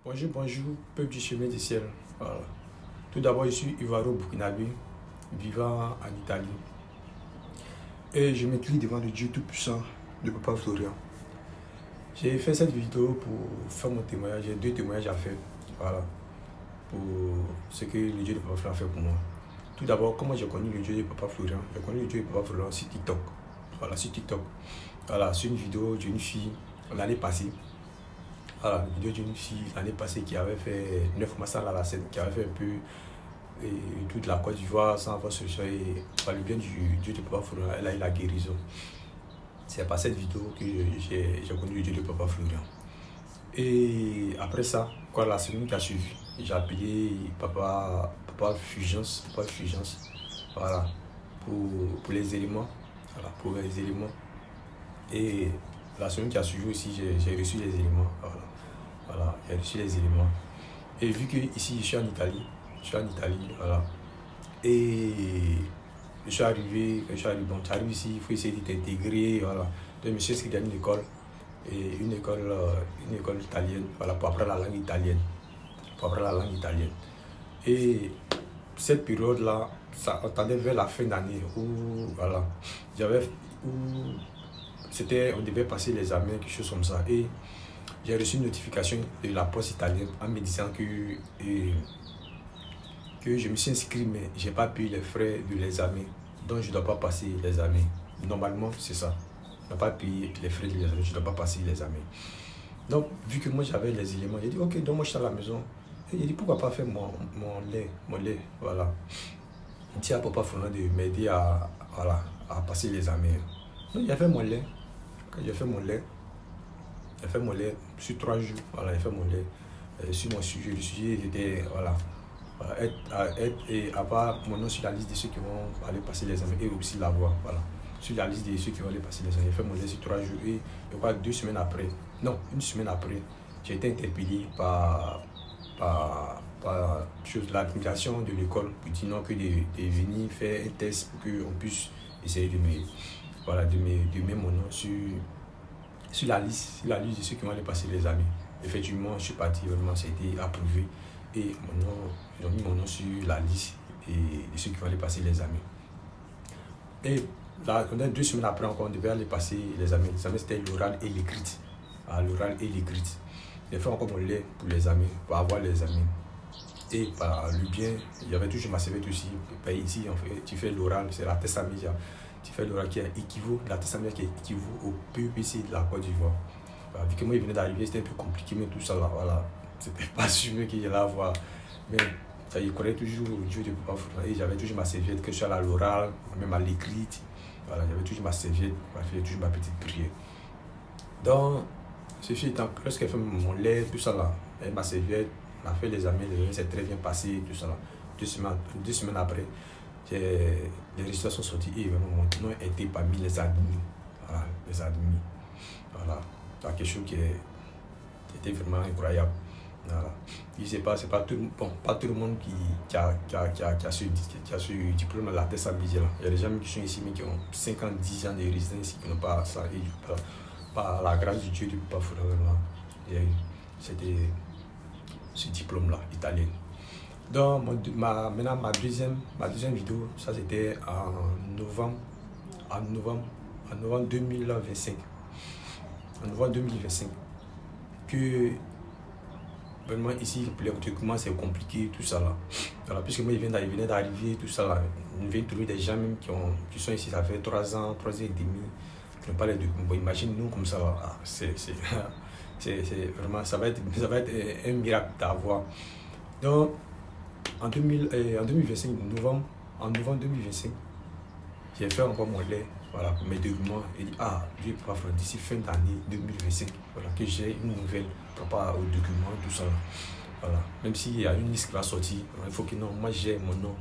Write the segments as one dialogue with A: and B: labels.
A: Bonjour, bonjour, peuple du chemin du ciel. Voilà. Tout d'abord, je suis Ivoiro-Burkinabé, vivant en Italie. Et je m'incline devant le Dieu Tout-Puissant de Papa Florian. J'ai fait cette vidéo pour faire mon témoignage. J'ai deux témoignages à faire. Voilà. Pour ce que le Dieu de Papa Florian a fait pour moi. Tout d'abord, comment j'ai connu le Dieu de Papa Florian? J'ai connu le Dieu de Papa Florian sur TikTok. Voilà, sur TikTok. Voilà, sur une vidéo d'une fille l'année passée. Voilà, une vidéo d'une fille l'année passée qui avait fait 9 mois sans la scène, qui avait fait un peu toute la Côte d'Ivoire sans avoir solution. Et par le bien du Dieu de Papa Florian, elle a eu la guérison. C'est par cette vidéo que j'ai connu le Dieu de Papa Florian. Et après ça, quoi, la semaine qui a suivi, j'ai appelé Papa Fulgence, voilà, pour les éléments. Voilà, pour les éléments. Et la semaine qui a suivi aussi, j'ai reçu les éléments. Voilà, j'ai reçu les éléments. Et vu que ici, je suis en Italie, voilà. Et je suis arrivé, bon, tu arrives ici, il faut essayer de t'intégrer, voilà. Donc, monsieur, c'est qu'il y a une école, et une école italienne, voilà, pour apprendre la langue italienne. Et cette période-là, ça attendait vers la fin d'année, où, voilà, on devait passer les examens, quelque chose comme ça. Et j'ai reçu une notification de la poste italienne en me disant que je me suis inscrit, mais je n'ai pas payé les frais de l'examen. Donc, je ne dois pas passer l'examen. Normalement, c'est ça. Je ne dois pas payer les frais de l'examen, je ne dois pas passer l'examen. Donc, vu que moi, j'avais les éléments, j'ai dit, ok, donc moi, je suis à la maison. Et j'ai dit, pourquoi pas faire mon lait, voilà. Il dit à Papa Florian de m'aider à passer l'examen. Donc, il a fait mon lait. Quand j'ai fait mon lait, sur 3 jours, voilà, j'ai fait mon lait sur mon sujet. Le sujet était, voilà, et avoir mon nom sur la liste de ceux qui vont aller passer les examens et aussi l'avoir, voilà, sur la liste de ceux qui vont aller passer les examens. J'ai fait mon lait sur 3 jours et je crois 2 semaines après, non, une semaine après, j'ai été interpellé par l'administration de l'école pour dire non, que de venir faire un test pour qu'on puisse essayer de mettre mon nom sur la liste de ceux qui vont aller passer les examens. Effectivement, je suis parti, vraiment, ça a été approuvé. Et ils ont mis mon nom sur la liste de ceux qui vont aller passer les examens. Et là, 2 semaines après, encore, on devait aller passer les examens. Les examens, c'était l'oral et l'écrit. L'oral et l'écrit. J'ai fait encore mon lait pour les examens, pour avoir les examens. Et par le bien, il y avait toujours ma serviette aussi. Ici, en fait, tu fais l'oral, c'est la Tessamia. Tu fais l'oral qui équivaut, la Tessamia qui équivaut au PEPC de la Côte d'Ivoire. Vu que moi, il venait d'arriver, c'était un peu compliqué, mais tout ça là, voilà. C'était pas sûr qu'il y allait avoir. Mais ça, il connaît toujours le Dieu de Papa Florian. Et j'avais toujours ma serviette, que je sois à l'oral, même à l'écrite. Voilà, j'avais toujours ma serviette, j'avais toujours ma petite prière. Donc, ceci étant, lorsqu'elle fait mon lait, tout ça là, et ma serviette, on a fait les examens, c'est très bien passé, tout ça là. 2 semaines après, les résultats sont sortis et vraiment mon nom était parmi les admis. Voilà, les admis. Voilà, c'est quelque chose qui était vraiment incroyable. Voilà. C'est pas tout le monde qui a ce diplôme, la thèse à budget là. Il y a des gens qui sont ici, mais qui ont 50, 10 ans de résidence ici, qui n'ont pas ça. Et par la grâce du Dieu du Papa Florian, c'était ce diplôme-là, italien. Donc, maintenant, ma deuxième vidéo, ça c'était en novembre 2025. En novembre 2025. Que vraiment ici, pour les documents, c'est compliqué, tout ça là. Voilà, puisque moi, il venait d'arriver, tout ça là. Je viens de trouver des gens même qui sont ici, ça fait 3 ans, 3 ans et demi, qui n'ont pas les documents. Bon, imagine-nous comme ça là. C'est vraiment, ça va être un miracle d'avoir. Donc, en 2025, en novembre 2025, j'ai fait encore mon lait, voilà, pour mes documents. Et dit, Dieu peut pas faire d'ici fin d'année 2025, voilà, que j'ai une nouvelle par rapport aux documents, tout ça. Voilà. Même s'il y a une liste qui va sortir, il faut que non, moi j'ai mon nom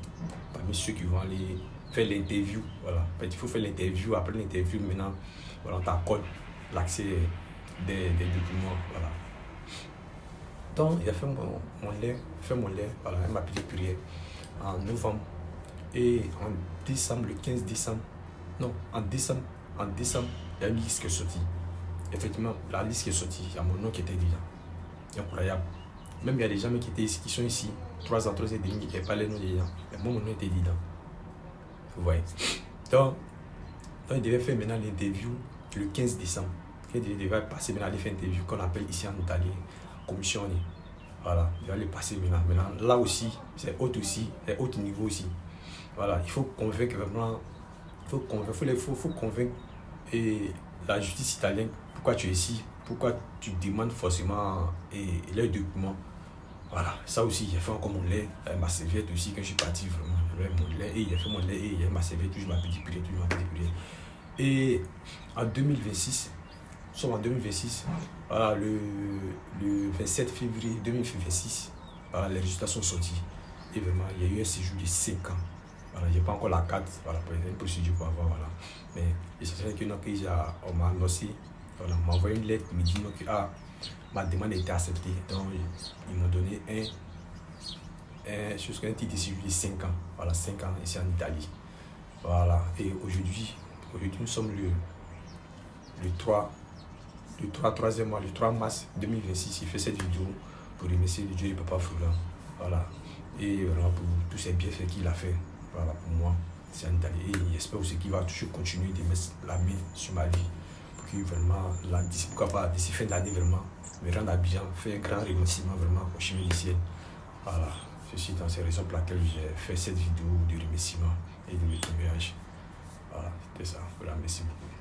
A: parmi ceux qui vont aller faire l'interview. Voilà. Il faut faire l'interview, après l'interview, maintenant, voilà, on t'accorde l'accès des documents. Voilà. Donc, il a fait mon lait, voilà, ma petite prière en novembre. Et en décembre, le 15 décembre, non, en décembre, il y a une liste qui est sortie. Effectivement, la liste qui est sortie, il y a mon nom qui était dit là. Incroyable. Même il y a des gens qui étaient ici, qui sont ici, 3 ans, 3 ans et demi, qui n'avaient pas les noms des gens. Mais moi, mon nom était dedans. Vous voyez. Donc il devait faire maintenant l'interview le 15 décembre. Il devait passer maintenant, aller faire l'interview qu'on appelle ici en Italie, commission. Voilà, il va aller passer maintenant. Maintenant, là aussi, c'est haut aussi, c'est haut niveau aussi. Voilà, il faut convaincre vraiment, faut convaincre et la justice italienne pourquoi tu es ici, pourquoi tu demandes forcément les documents. Voilà, ça aussi, j'ai fait encore mon lait, ma serviette aussi, quand je suis parti, vraiment, j'avais mon lait, et il a fait mon lait, et il y a ma serviette, toujours ma petite prière, toujours ma petite prière. Et en 2026, nous sommes en 2026, voilà, le 27 février 2026, voilà, les résultats sont sortis. Et vraiment, il y a eu un séjour de 5 ans. Voilà, je n'ai pas encore la carte, voilà, pour une procédure pour avoir, voilà. Mais c'est vrai qu'on m'a annoncé, voilà, on m'a envoyé une lettre qui me dit que ma demande a été acceptée. Donc, ils m'ont donné un titre de séjour de 5 ans. Voilà, 5 ans ici en Italie. Voilà, et aujourd'hui nous sommes le 3 mars 2026. Il fait cette vidéo pour remercier le Dieu de Papa Florent. Voilà, et vraiment pour tous ces bienfaits qu'il a fait. Voilà, pour moi, c'est en Italie. Et j'espère aussi qu'il va toujours continuer de mettre la main sur ma vie. Pour que vraiment, pourquoi pas, d'ici fin d'année, vraiment, me rendre à Abidjan, faire un grand remerciement vraiment au chemin du ciel. Voilà, ceci dans ces raisons pour lesquelles j'ai fait cette vidéo de remerciement et de témoignage. Voilà, c'était ça. Voilà, merci beaucoup.